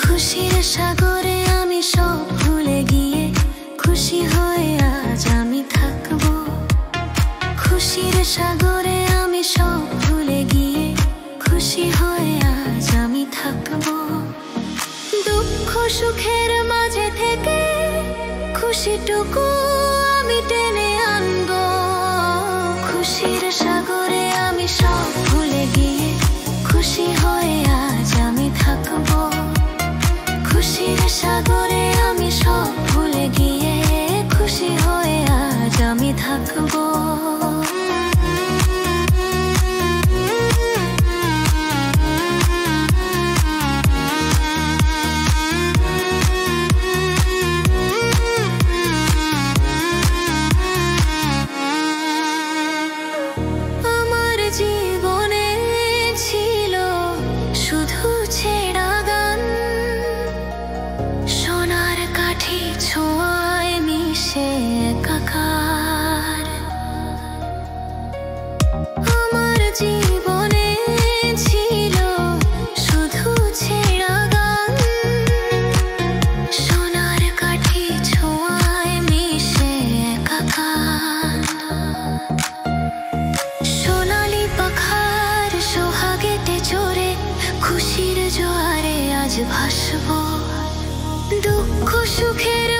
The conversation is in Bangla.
খুশির সাগরে আমি সব ভুলে গিয়ে খুশি হয়ে আজ আমি থাকবো। খুশির সাগরে আমি সব ভুলে গিয়ে খুশি হয়ে আজ আমি থাকবো। দুঃখ সুখের মাঝে থেকে খুশিটুকু আমি টেনে আনবো। খুশির সাগরে আমি সব ভুলে গিয়ে খুশি হয়ে আজ আমি থাকবো। খুশির সাগরে আমি সব ভুলে গিয়ে খুশি হয়ে আজ আমি থাকবো। আমার জীবনে ছিল শুধু ছেঁড়া গান, সোনার কাঠি ছোঁয়ায় মিশে একাকার। আমার জীবনে ছিল শুধু ছেঁড়া গান, সোনার কাঠি ছোঁয়ায় মিশে একাকার। সোনালি পাখার সোহাগেতে চড়ে খুশির জোয়ারে আজ ভাসবো। দুঃখ সুখের